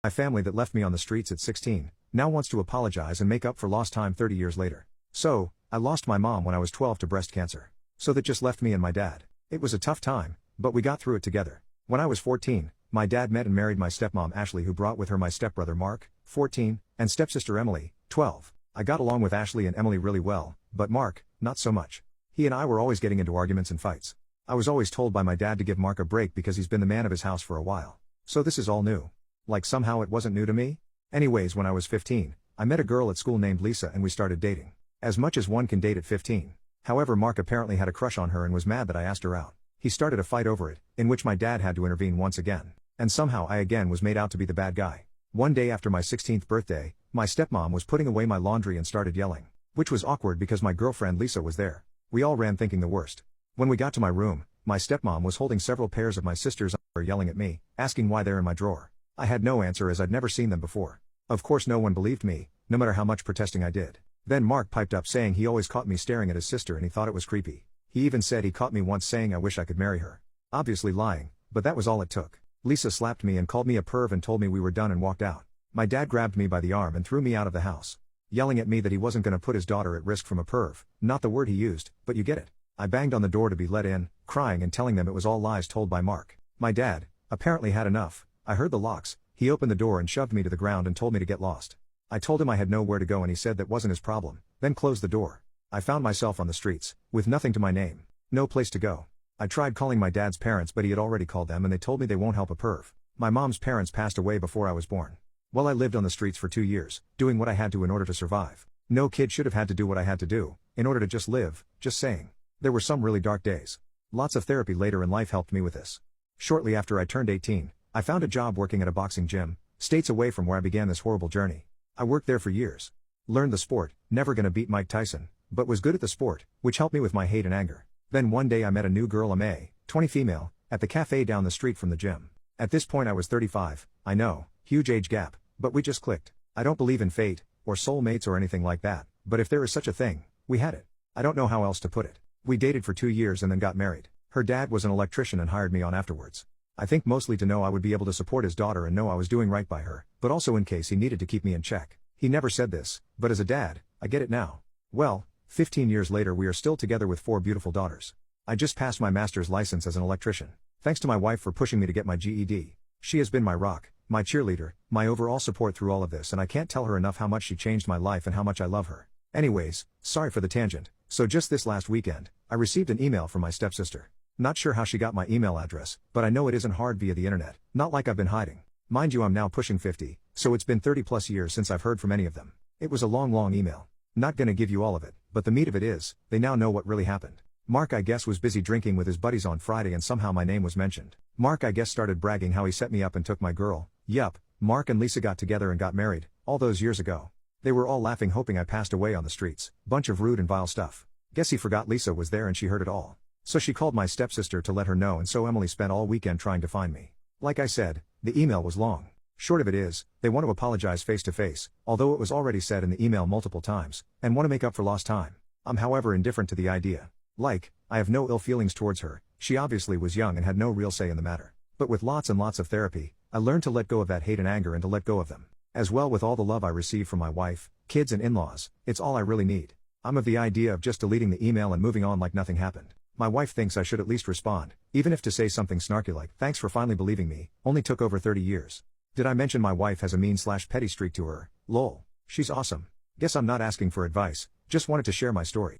My family that left me on the streets at 16, now wants to apologize and make up for lost time 30 years later. So, I lost my mom when I was 12 to breast cancer. So that just left me and my dad. It was a tough time, but we got through it together. When I was 14, my dad met and married my stepmom Ashley, who brought with her my stepbrother Mark, 14, and stepsister Emily, 12. I got along with Ashley and Emily really well, but Mark, not so much. He and I were always getting into arguments and fights. I was always told by my dad to give Mark a break because he's been the man of his house for a while. So this is all new. Like somehow it wasn't new to me? Anyways, when I was 15, I met a girl at school named Lisa and we started dating. As much as one can date at 15. However, Mark apparently had a crush on her and was mad that I asked her out. He started a fight over it, in which my dad had to intervene once again. And somehow I again was made out to be the bad guy. One day after my 16th birthday, my stepmom was putting away my laundry and started yelling. Which was awkward because my girlfriend Lisa was there. We all ran thinking the worst. When we got to my room, my stepmom was holding several pairs of my sister's underwear yelling at me, asking why they're in my drawer. I had no answer as I'd never seen them before. Of course no one believed me, no matter how much protesting I did. Then Mark piped up saying he always caught me staring at his sister and he thought it was creepy. He even said he caught me once saying I wish I could marry her. Obviously lying, but that was all it took. Lisa slapped me and called me a perv and told me we were done and walked out. My dad grabbed me by the arm and threw me out of the house, yelling at me that he wasn't gonna put his daughter at risk from a perv, not the word he used, but you get it. I banged on the door to be let in, crying and telling them it was all lies told by Mark. My dad, apparently had enough. I heard the locks, he opened the door and shoved me to the ground and told me to get lost. I told him I had nowhere to go and he said that wasn't his problem, then closed the door. I found myself on the streets, with nothing to my name. No place to go. I tried calling my dad's parents but he had already called them and they told me they won't help a perv. My mom's parents passed away before I was born. Well, I lived on the streets for 2 years, doing what I had to in order to survive. No kid should have had to do what I had to do, in order to just live, just saying. There were some really dark days. Lots of therapy later in life helped me with this. Shortly after I turned 18, I found a job working at a boxing gym, states away from where I began this horrible journey. I worked there for years. Learned the sport, never gonna beat Mike Tyson, but was good at the sport, which helped me with my hate and anger. Then one day I met a new girl, a 20 female, at the cafe down the street from the gym. At this point I was 35, I know, huge age gap, but we just clicked. I don't believe in fate, or soulmates or anything like that, but if there is such a thing, we had it. I don't know how else to put it. We dated for 2 years and then got married. Her dad was an electrician and hired me on afterwards. I think mostly to know I would be able to support his daughter and know I was doing right by her, but also in case he needed to keep me in check. He never said this, but as a dad, I get it now. Well, 15 years later we are still together with 4 beautiful daughters. I just passed my master's license as an electrician. Thanks to my wife for pushing me to get my GED. She has been my rock, my cheerleader, my overall support through all of this, and I can't tell her enough how much she changed my life and how much I love her. Anyways, sorry for the tangent. So just this last weekend, I received an email from my stepsister. Not sure how she got my email address, but I know it isn't hard via the internet, not like I've been hiding. Mind you, I'm now pushing 50, so it's been 30 plus years since I've heard from any of them. It was a long email. Not gonna give you all of it, but the meat of it is, they now know what really happened. Mark, I guess, was busy drinking with his buddies on Friday and somehow my name was mentioned. Mark, I guess, started bragging how he set me up and took my girl. Yup, Mark and Lisa got together and got married, all those years ago. They were all laughing hoping I passed away on the streets. Bunch of rude and vile stuff. Guess he forgot Lisa was there and she heard it all. So she called my stepsister to let her know, and so Emily spent all weekend trying to find me. Like I said, the email was long. Short of it is, they want to apologize face to face, although it was already said in the email multiple times, and want to make up for lost time. I'm however indifferent to the idea. Like, I have no ill feelings towards her, she obviously was young and had no real say in the matter. But with lots and lots of therapy, I learned to let go of that hate and anger and to let go of them. As well with all the love I receive from my wife, kids and in-laws, it's all I really need. I'm of the idea of just deleting the email and moving on like nothing happened. My wife thinks I should at least respond, even if to say something snarky like, "Thanks for finally believing me, only took over 30 years. Did I mention my wife has a mean/petty streak to her? Lol. She's awesome. Guess I'm not asking for advice, just wanted to share my story.